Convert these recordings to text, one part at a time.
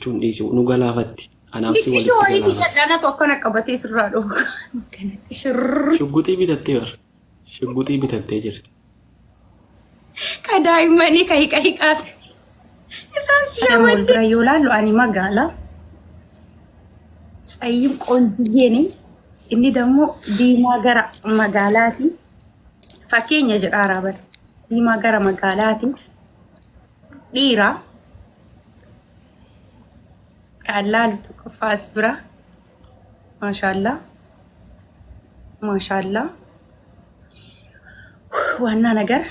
jechuun dhiisu nu galaafatti. Anaaf si walitti galaafatti. galaafatti. Dikkiitu walitti akkana qabatee sirraa dhufu. Shugguxii bitattee bar. Shugguxii bitattee jirti. Ka daa'immanii ka hiqaasan. Isaan si shamarran. Bira yoo laallu ani magaala. Tsayyim qoonjiyyeeni. Inni dammoo diimaa gara magaalaati. Fakkeenya jedhaa bara. Diimaa gara magaalaati. Dhiira. Kan laalu qoffaas bira. Maashaallah. Maashaallah. Wanna ነገር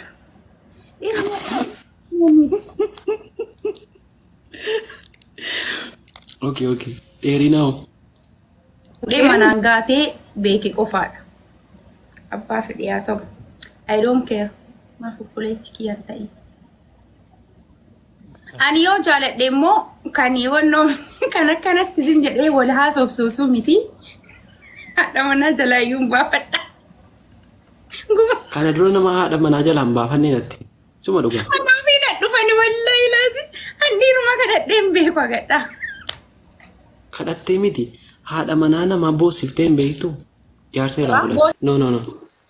Okay. Dheerinaa manangaatee beekee qofaadha. Abbaa fedhe haa ta'u. I don't care. Maaf obboleetti kiyyaan ta'e. Ani yoo jaaladhe immoo kan wannoo kan akkanatti isin jedhee wal haasofsuusuu miti. Haadha manaa jalaayyuun baafadha. kana dura nama haadha manaa jalaan baafannee natti. Suma dhugaa. Anaafi dhufani wallahi laasi. Andiiruma kadhadheen beeku agadha. Kadhattee miti. Haadha manaa nama boosiftee hin beektu. Jaarsa irraa fudhatte. No.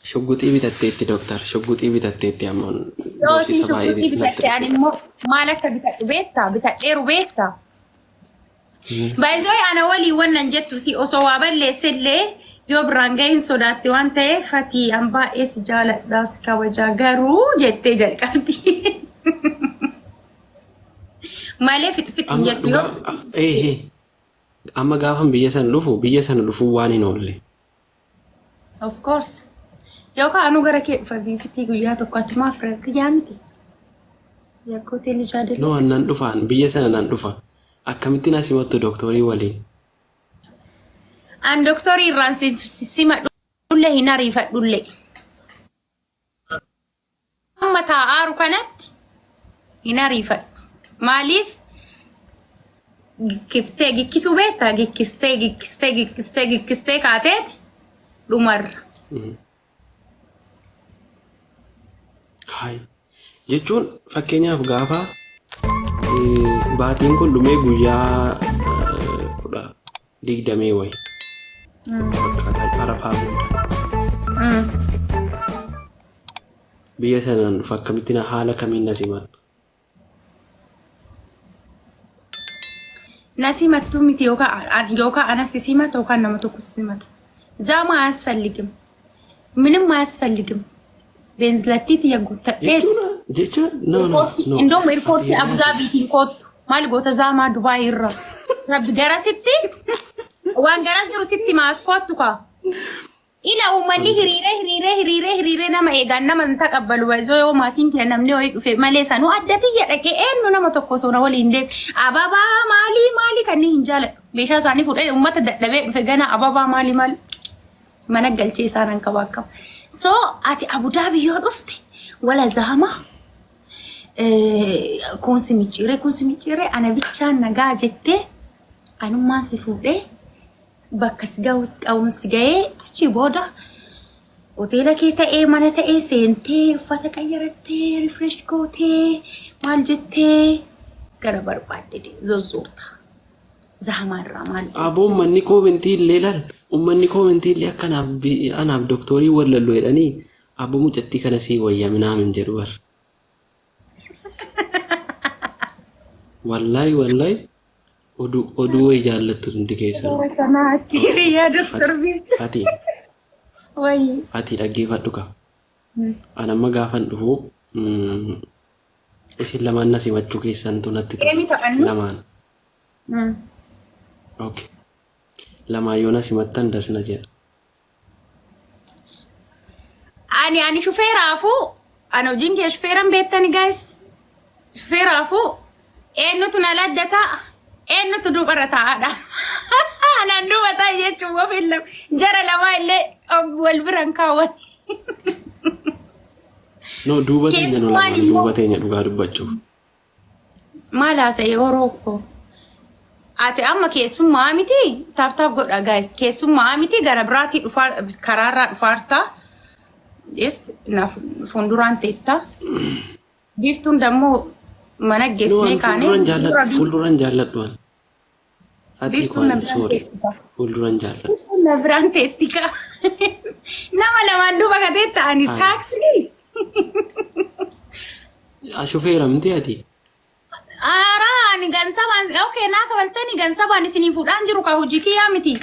Shugguxii bitatteetti doktar. Shugguxii bitatteetti ammoo boosisa baay'ee bitatte ani immoo maal akka bitadhu beektaa? Bitadheeru beektaa? Baay'ee ana walii wannan jettu si osoo waa balleessellee yoo biraan gahin sodaatti waan ta'eef ati an baay'ee si jaaladhaas kabajaa garuu jettee jalqabdi. Malee fixfixin jettu yoo. Amma gaafan biyya sana dhufu waan hin oolle. Of course. Yookaan anu gara kee dhufa viisitii guyyaa tokko achumaaf rakkiyaa miti. Yakkoo teelli jaadala. No annan dhufaan biyya sana nan dhufa. Akkamittiin asii wattu dooktorii waliin. An dooktorii irraan sima dhulle hin ariifadhulle. Amma taa'aaru kanatti hin ariifadhu. Maaliif? Gikkistee gikkisuu beektaa? Gikkistee kaateeti dhumarra. Hai. Jechuun fakkeenyaaf gaafa baatiin kun dhumee guyyaa 20 wayi. Fakkaataa arafaa booda. Biyya sanaan dhufa akkamittiin haala kamiin nasimattu? Nasimattu miti yookaan anas simata yookaan nama tokko simata. Zaama aያስፈልግም. ምንም አያስፈልግም. ቤንዝላቲት ያጉታዴት jecha no እንደውም ኤርፖርት አቡዳቢቲን ኮት ማል ጎተ ዛማ ዱባይ ይራ ረብ ገራሲቲ ዋን ገራሲሩ ሲቲ ማስኮቱ ካ ኢላ ኡመኒ ህሪሬ ነማ ኤጋና ማን ተቀበሉ ወይዞ ዮ ማቲን ከነምኔ ወይ ዱፌ ማሌሳኑ አደት ይደቀ ኤኑ ነማ ተኮሶ ነው ወሊ እንደ አባባ ማሊ ከኒ እንጃለ ሜሻ ሳኒ ፉደ ኡመት ደደበ ዱፌ ገና አባባ ማሊ መነገልቼ ሳናን ከባከም so ati Abu Dhabi yoo dhufte wala zahama kunsimichire ana bichaan nagaa jettee anummaan si fuudhee bakka si ga'us qawunsi ga'ee achi booda hoteela kee ta'ee mana ta'ee seentee uffata qayyarattee refresh gootee maal jettee gara barbaadde zozzoorta zahamaarraa maal aboon manni koomentii illee laal ummanni koomentii illee akkanaaf anaaf dooktorii wallaloo jedhanii abbo mucattii kana sii wayya minaamin jedhu bar. Wallahi oduu way jaallattu hundi keessa. Ati dhaggeeffadhu ka. An amma gaafan dhufu isin lamaan na simachuu keessantu natti lamaan. Okay. Lama yoona simattan dasna jedha. Ani shufeeraafu ana wajjin kee shufeeran beektani guys. Shufeeraafu eenyutu na laddata eenyutu duubara taa'aadha. Anaan duuba taa'e jechuun wafillam jara lamaa illee wal biran kaawwan. No duuba teenya no lamaan duuba teenya dhugaa dubbachuuf. Maal haasa'e Orookoo? Ati amma keessummaa miti taap godha guys keessummaa miti gara biraatii dhufaa karaarraa dhufaarta jest na fuunduraan teetta biftuun dammoo mana geessine kaane fuulduran jaalladhuan Ati kwani sorry. Fuulduran jaalladha. Na biraan teettika. Nama lamaan duuba katee ta'anii taaksii. Shufeera miti ati. Ni gansabaan okay naa kabaltanii gansabaan isinii fuudhaan jiru ka hojii kiyyaa miti.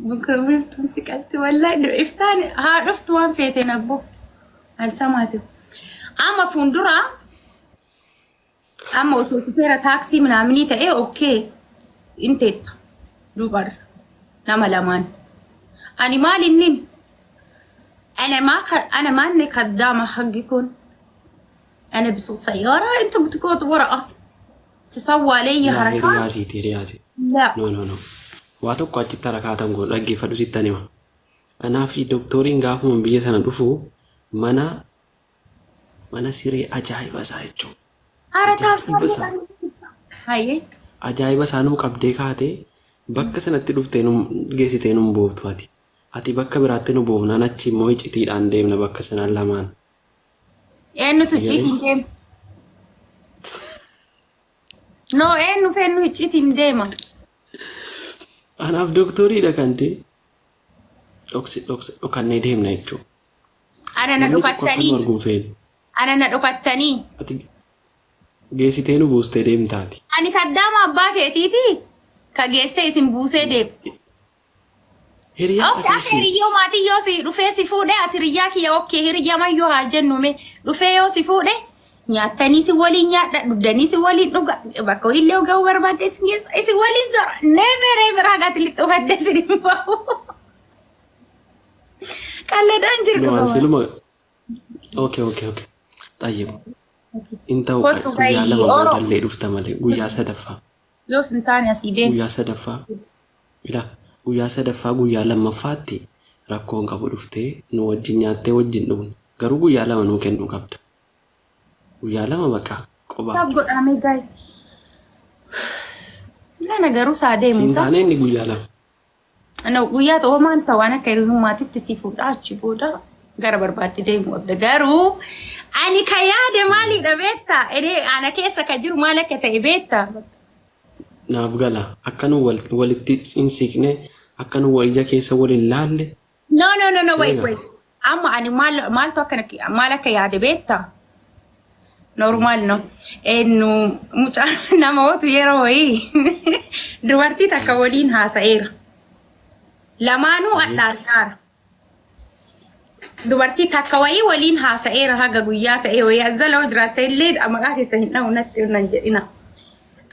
Bukamirtuun siqatti wallahi iftaan haa dhuftu waan feete nabbo. Alsamaati. Amma fuuldura amma osoo shufeera taaksii minaamini ta'e okay inteetta dubar nama lamaan. Ani maal innin أنا ما إني خدامة حقكم أنا بس سيارة أنتم بتقعدوا ورقة تسوى لي حركات رياضي لا نو واتو قاعد تركات نقول أجي فلوس التانية أنا في دكتورين قافوا من بيجي سنة دفو منا سيري أجايب سايتشو هاي أجايب سانو كابديكاتي بكة سنة تلوفتينم جيسيتينم بوفتواتي ati bakka biraatti nu boofnaan achi immoo icitiidhaan deemna bakka sanaan lamaan. Eenyutu icciitiin deema? No eenyu feennu icciitiin deema? Anaaf doktoriidha kan ta'e dhokannee deemna jechuudha. Ana na dhukattanii. Ati geessitee nu buustee deemtaati. Ani kaddaama abbaa keetiiti ka geessee isin buusee deemu. Hiriyyoo maatii yoo si dhufee si fuudhee ati hiriyyaa kiyya okkee hiriyyaa mayyoo haa jennume dhufee yoo si fuudhee nyaatanii si waliin nyaadha dhugdanii si waliin dhuga bakka illee ga'uu barbaadde si waliin zora neeveree hagaati lixxuu fadde si dhimbaa'u. Qalleedhaan jirtu. Siluma okay. Xayyib. Inta guyyaa lama boodallee dhufta malee guyyaa sadaffaa. Yoo sin taane asii deemu. Guyyaa sadaffaa. Ila. Guyyaa sadaffaa guyyaa lammaffaatti rakkoon qabu dhuftee nu wajjin nyaattee wajjin dhugna garuu guyyaa lama nuu kennuu qabda. Guyyaa lama bakka qophaa. Saaf godhame guys. Nana garuu saa deemu. Sintaane inni guyyaa lama. Ana guyyaa xoomaan ta'aan akka hiriyummaatitti si fuudha achi booda gara barbaadde deemu qabda garuu ani ka yaade maaliidha beektaa? Ana keessa ka jiru maal akka ta'e beektaa? Naaf gala akkanu walitti insiqne akkanu walija keessa walin laalle. No wait. Amma ani maaltu akkana maal akka yaade beektaa? Normal no. Ennu mucaa namoota yeroo wayii dubartii takka waliin haasa'eera. Lamaanuu adda. Dubartii takka wayii waliin haasa'eera haga guyyaa ta'e wayii azzaloo jiraatte illee maqaa keessa hin dha'u natti nan jedhina.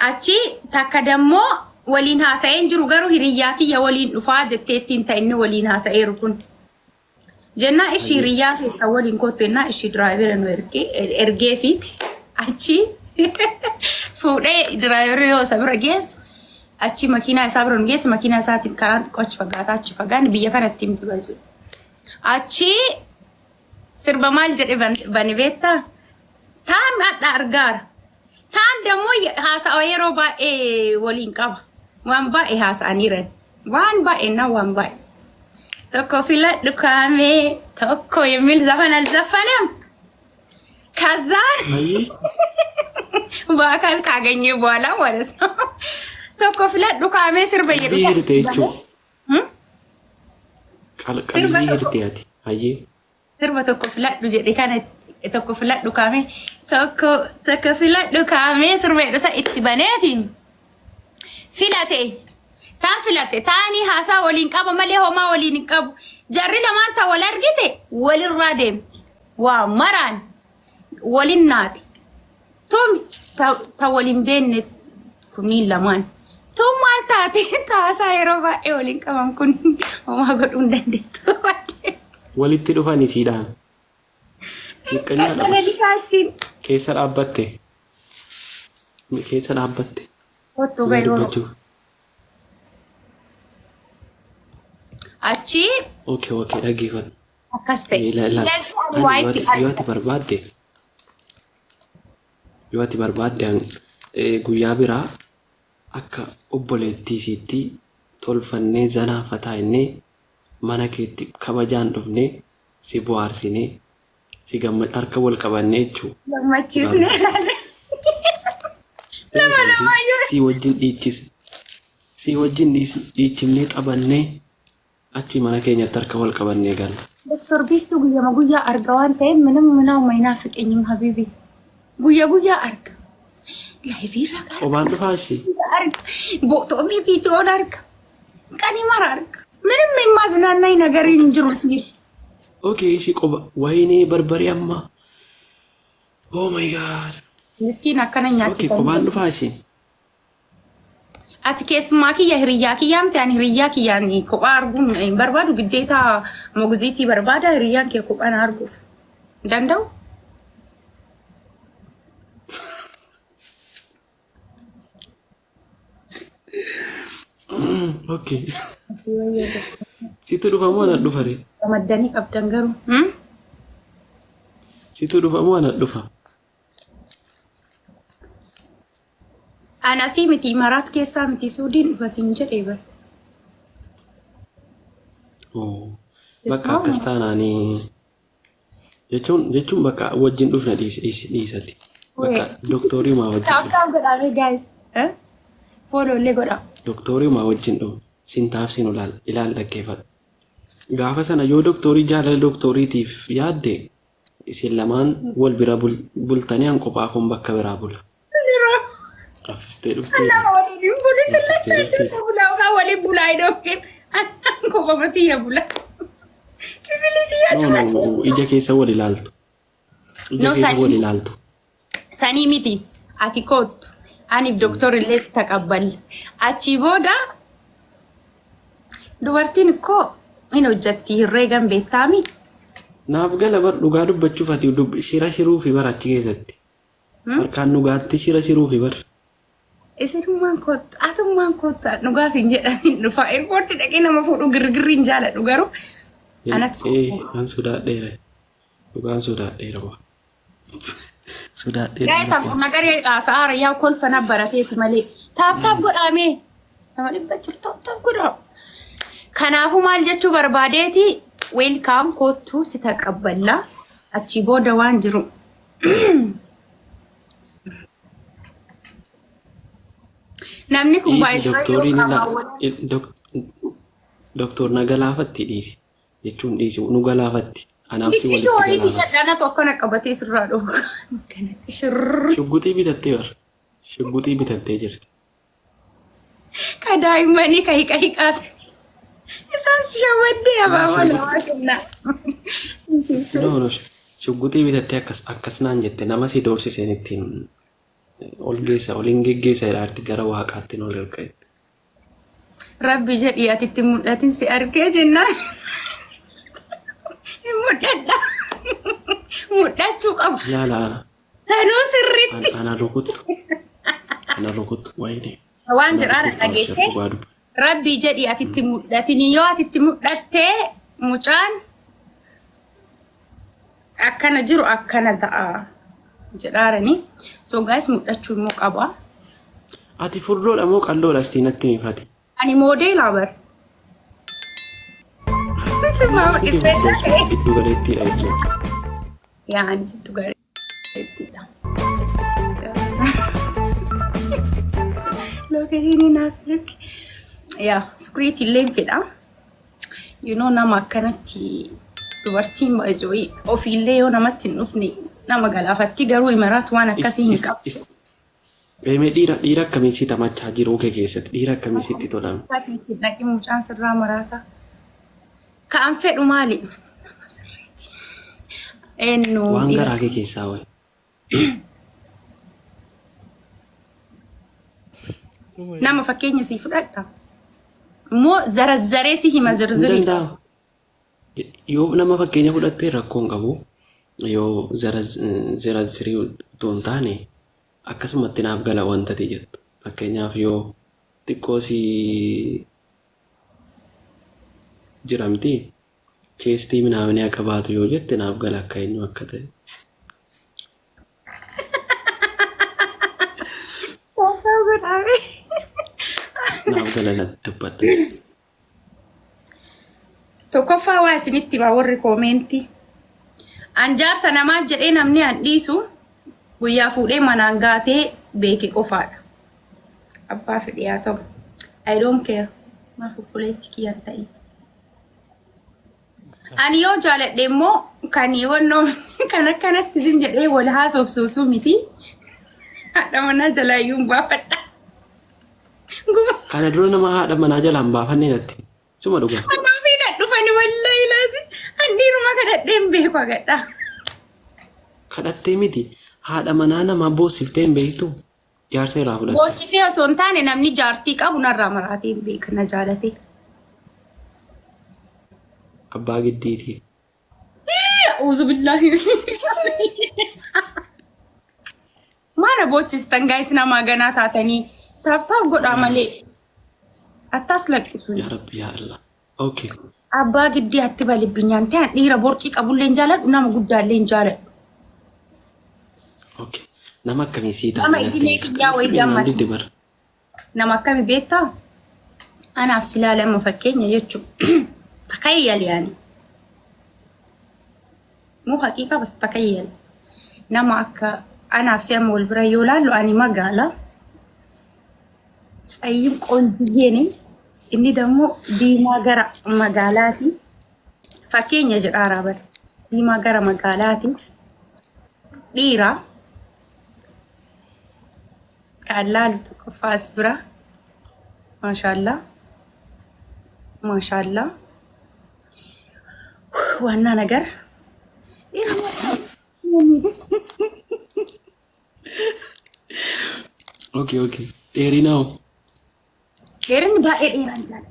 Achi takka dammoo waliin haasa'een jiru garuu hiriyyaatii waliin dhufaa jetteettiin ta'inni waliin haasa'eeru kun. Jennaa ishii hiriyyaa keessa waliin kottennaa ishii diraayivera nu ergeefiiti. Achi fuudhee diraayivera yoo isa bira geessu achi makiinaa isaa bira nu geesse makiinaa isaatiin karaan xiqqoo achi fagaataa achi fagaan biyya kanatti himtu baay'ee. Achi sirba maal jedhe bani beektaa? Taan adda argaara. Taan dammoo haasa'aa yeroo baay'ee waliin qaba. Waan baay'ee haasa'aniiran. Waan baay'ee na waan baay'ee. Tokko filadhu kaamee tokko የሚል ዘፈን አልዘፈነም። ከዛን በአካል ካገኘ በኋላ ማለት ነው tokko filadhu kaamee sirba jedhu sirba tokko filadhu jedhe kana tokko filadhu kaamee tokko filadhu kaamee sirba jedhu isa itti baneetiin filate taan filate taanii haasaa waliin qaba malee homaa waliin hin qabu jarri lamaan ta wal argite walirraa deemti waa maraan walin naati tumi ta waliin beenne kunniin lamaan tum maal taate taasaa yeroo baay'ee waliin qaban kun homaa godhuu hin dandeettu. Walitti dhufan isiidhaan. Keessa dhaabbatte. Achi. Okay, dhaggeeffadhu. Akkas ta'e. Yoo ati barbaadde guyyaa biraa akka obboleettii siitti tolfannee zanaafataa innee mana keetti kabajaan dhufnee si bohaarsinee si harka wal qabannee jechuudha. Gammachiisnee Si wajjin dhiichise. Si wajjin dhiichimnee qabannee achi mana keenyatti harka wal qabannee galla. Doktor Biiftuu guyyaa guyyaa arga waan ta'eef mana umaynaa fiqeenyum habiibi. Guyyaa arga. Laayifiirra arga. Qobaan dhufaa ishee. Bootoomii fi iddoon arga. Qanii mara arga. ምንም የማዝናናኝ ነገር እንጅሩ ሲል ኦኬ እሺ ቆባ ወይኔ በርበሬ አማ ኦ ማይ ጋድ ምስኪን አከነኛ ኦኬ ቆባን ዱፋሺ አትኬስማ ኪያ ህሪያ ኪያም ታን ህሪያ ኪያኒ ቆባ አርጉም በርባዱ ግዴታ ሞግዚቲ በርባዳ ህሪያን ከቆባን አርጉፍ ደንደው ኦኬ Situ dhufamu anak dhufa re. Ramadani qabdan garu. Situ dhufamu anak dhufa. Ana si miti Imarat keessa miti Suudin dhufa sin jedhee bar. Oh. Bakka akkas taanaani jechuun bakka wajjin dhufna dhiisati. Bakka doktorii maa wajjin. Taa'u godhaame guys. Follow le godha. Doktorii maa wajjin dhufu. Sintaaf sin ilaal dhaggeeffadhu. Gaafa sana yoo doktorii jaalala doktoriitiif yaadde isin lamaan wal bira bultanii an kophaa kun bakka biraa bula. Raffistee dhuftee. Waliin bulaa idookkeen kophamatti yaa bula. Ija keessa wal ilaaltu. Ija keessa wal ilaaltu. Sanii miti ati kootu aniif doktorri illee si taqabballi. Achii booda dubartiin koo hin hojjetti herreegan beektaami. Naaf gala bar dhugaa dubbachuuf ati shira shiruu fi bar achi keessatti. Harkaan dhugaatti shira shiruu fi bar. Isinummaan kootta atummaan kootta dhugaa siin jedhanii dhufa. Eerpoorti dhaqee nama fuudhu girgirriin jaaladhu garuu. An sodaadheera. Dhugaan sodaadheera waa. Sodaadheera. Gaa'etaan kun nagaree haasa'aara yaa kolfana barateeti malee. Taaf godhaamee. Nama dhibba jirtu taaf godhaamu. Kanaafuu maal jechuu barbaadeeti weelkaam kootu si taqabballa achi booda waan jiru. Namni kun baay'ee doktor na galaafatti dhiisi jechuun dhiisi nu galaafatti anaaf si walitti galaafatti. Itti dhadhaana tokko na qabatee sirraa dhufu. Kanatti shirrrr. Shugguxii bitattee bar. Shugguxii bitattee jirti. Ka daa'immanii ka hiqaasan. Isaan si shawwaddee abaaboo lamaa kennaa. No, shugguxii bitattee akkas naan jette nama si doorsiseen ittiin ol geessa oliin geggeessa jedhaarti gara waaqaatti ol ergaetti. Rabbi jedhii atitti mul'atin si argee jennaan. Mul'adha. Mul'achuu qaba. Yaala. Sanuu sirriitti. Ana rukuttu wayini. Waan jiraadha dhageessee. Rabbi jedhii atitti mul'atin yoo atitti mul'attee mucaan akkana jiru akkana ta'a jedhaarani. So guys mul'achuu immoo qaba. Ati furdoodha moo qalloodha astinatti mifate? Ani modeelaa bar. Simbaa ispeedha. Giddu galeettiidha jechuudha. Yaa ani giddu galeettiidha. Lookashini naaf yaa sukriitii illee fedha. You know nama akkanatti dubartiin baay'ee ofiillee yoo namatti hin dhufne nama galaafatti garuu Imaraat waan akkasii hin qabu. Beemee dhiira akkamii si tamachaa jiru kee keessatti dhiira akkamii sitti tolame? Dhaqi mucaan sirraa maraata. Ka'an fedhu maali? Waan garaa kee keessaa wayi. Nama fakkeenya sii fudhadha. Moo zarazzaree si hima zirzirii? Yoo nama fakkeenya fudhattee rakkoo hin qabu. Yoo zarazirii otoo hin taane akkasumatti naaf gala wanta ta'e jettu. Fakkeenyaaf yoo xiqqoo si jiramti cheestii minaaminee akka baatu yoo jette naaf gala akka eenyu akka ta'e. Naaf gala na dubbadha. Tokkoffaa waa isinitti hima warri koomentii. Anjaarsa namaa jedhee namni an dhiisu guyyaa fuudhee manaan gaatee beeke qofaadha. Abbaa fedhe haa ta'u. I don't care. Maaf obboleetti kiyyaan ta'e. Ani yoo jaaladhe immoo kan wannoo kan akkanatti isin jedhee wal haasofsuusuu miti. Haadha manaa jalaayyuu hin baafadha. Kana dura nama haadha manaa jalaa hin baafannee natti. Suma dhugaa. Anaa fi dhufani wallahi laasi. Andiiruma kadhadhee hin beeku agadha. Kadhattee miti haadha manaa nama boosiftee hin beektu. Jaarsa irraa fudhatte. Boochisee osoo hin taane namni jaartii qabu narraa maraatee hin beeku na jaalate. Abbaa giddiiti. Uzu billahi. Mana boochistan gaayis namaa ganaa taatanii taaptaaf godhaa malee. Attas lakkisu. Yaa Rabbi yaa Allah. Okay. Abbaa giddii atti balibbinyaan ta'an dhiira borcii qabullee hin jaaladhu nama guddaallee hin jaaladhu. Okay. Nama akkamii sii ta'a? Nama idilee kiyyaa wayii gammadu. Nama akkamii beektaa? Anaaf silaa lama fakkeenya jechuudha. Takayyal yaani. Muu haqiiqa bas takayyal. Nama akka anaaf si amma wal bira yoo laallu ani magaala. Tsayyib qoonjiyyeeni inni dammoo diimaa gara magaalaati. Fakkeenya jedhaa bara. Diimaa gara magaalaati. Dhiira. Kan laalu qoffaas bira. Maashaallah. Maashaallah. Wanna ነገር Okay, okay. Dheerinaa dheerinni baay'ee dheeraan jaalladha.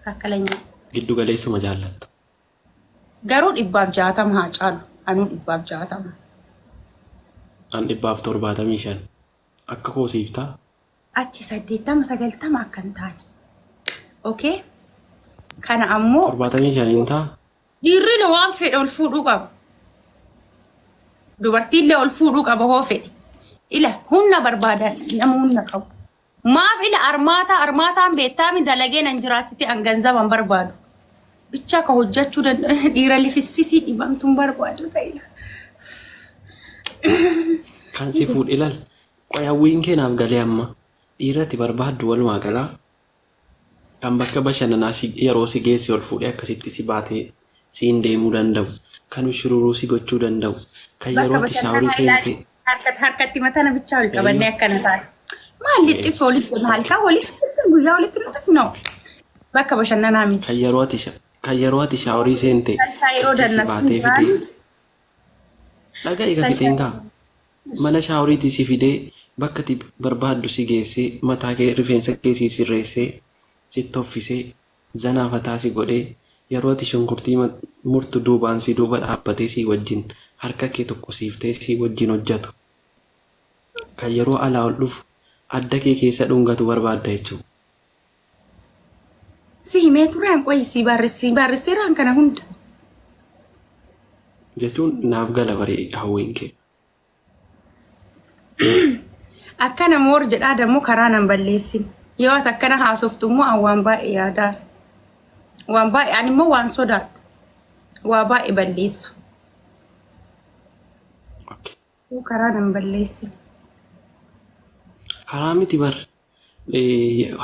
Kakkalanya. Giddu galeessuma jaallatta. Garuu 160 haa caalu. Anuu 160. An 175. Akka koosiiftaa. Achi 80-90 akka hin taane. Okay? Kana ammoo 75 ta'a. dhiirri waan fedhe ol fuudhuu qaba. Dubartiillee ol fuudhuu qaba hoo fedhe. Ila humna barbaadan nama humna qabu. Maaf ila armaataan beektaami dalagee nan jiraatisi an ganzaban barbaadu. Bicha ka hojjechuu dhiira lifisfisii dhibamtuun barbaadu ta'ila. Kan si fuudhe ilal. Qoyawwiin keenaaf galee amma dhiirati barbaaddu walumaa galaa. Kan bakka bashannanaa yeroo si geessi ol fuudhee akkasitti si baatee siin deemuu danda'u. Kan shururuu si gochuu danda'u. Kan yerootti shaaworii seentee. Harkatti matana bichaa ol qabannee akkana taate. Maalli xiffoo walitti halkan walitti guyyaa walitti nuti noo. Bakka bashannanaa miti. Kan yeroo ati shaaworii seentee. Yeroo baatee fidee. Dhagaa eega fiteen kaa. Mana shaaworiitii si fidee bakka itti barbaaddu si geessee mataa kee rifeensa kee si sirreessee si toffisee zanaafataa si godhee yeroo ati shunkurtii murtu duubaan si duuba dhaabbatee si wajjin harka kee tokko siiftee si wajjin hojjetu. Kan yeroo alaa ol dhufu adda kee keessa dhungatu barbaadda jechuudha. Si himee turaan qoyi si barreesseeraan kana hunda. Jechuun naaf gala baree hawwiin kee. Akkana moor jedhaa dammoo karaa nan balleessin. Yoo ati akkana haasoftu immoo waan baay'ee yaadaa. Waan baay'ee ani immoo waan sodaadhu. Waa baay'ee balleessa. Karaa nan balleessin. Karaa miti bar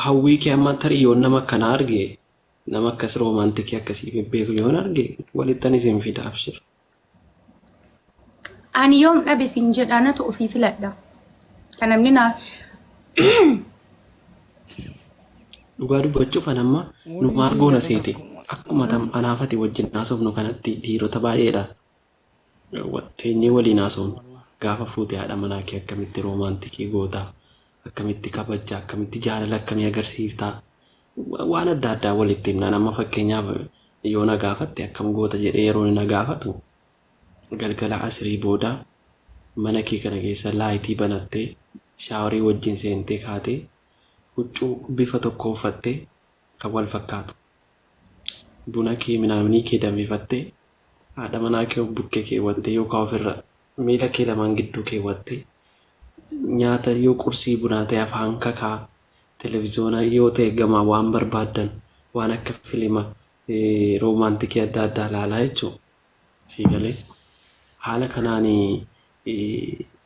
hawwii kee amma tarii yoo nama akkana arge nama akkas roomaantikii akkasii beeku yoon arge walittan isin fidaaf jira. Ani yoom dhabe sin jedhaanatu ofii filadha. Kan namni naa dhugaa dubbachuuf an amma nu maargoona seete akkuma anaafati wajjin haasofnu kanatti dhiirota baay'eedha. Teenyee waliin haasofnu gaafa fuute haadha manaa kee akkamitti roomaantikii gootaa akkamitti kabajaa akkamitti jaalala akkamii agarsiiftaa waan adda addaa walitti himnaan amma fakkeenyaaf yoo na gaafatte akkam goota jedhee yeroo na gaafatu galgala asirii booda mana kee kana keessa laayitii banattee shaaworii wajjin seentee kaatee huccuu bifa tokko uffattee kan wal fakkaatu buna kee minaamnii kee danfifattee haadha manaa kee bukkee keewwattee yookaan ofirra miila kee lamaan gidduu keewwattee nyaata yoo qursii bunaa ta'e afaan kakaa televiziyoona yoo ta'e gamaa waan barbaaddan waan akka filima roomaantikii adda addaa ilaalaa jechuudha. Sii galee haala kanaan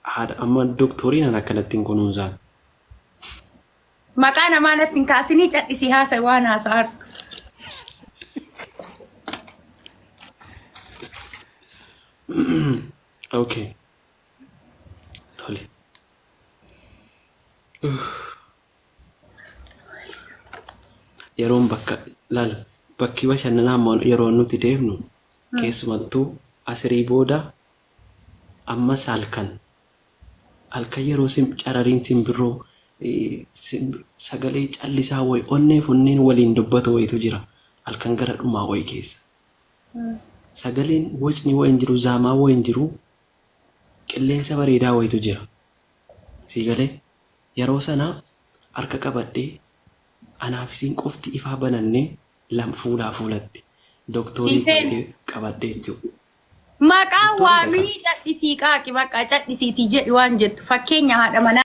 haadha amma dooktoriin akkanatti hin kunuunsaan Maqaa namaa natti hin kaasinii cadhisii haasa'e waan haasa'aadhu. Okay. Tole. Yeroon bakki bashannanaa ammoo yeroo nuti deemnu keessumattuu asirii booda ammas halkan yeroo carariin simbirroo sagalee callisaa wayi onnee funneen waliin dubbatu wayitu jira halkan gara dhumaa wayi keessa. Sagaleen wocni wayin jiru zaamaa wayin jiru qilleensa bareedaa wayitu jira. Sigalee yeroo sana harka qabadhee anaaf isin qofti ifaa banannee fuulaa fuulatti dooktorii qabadhee jiru. Maqaa waamii cadhisii qaaqi maqaa cadhisiitii jedhi waan jettu fakkeenya haadha manaa.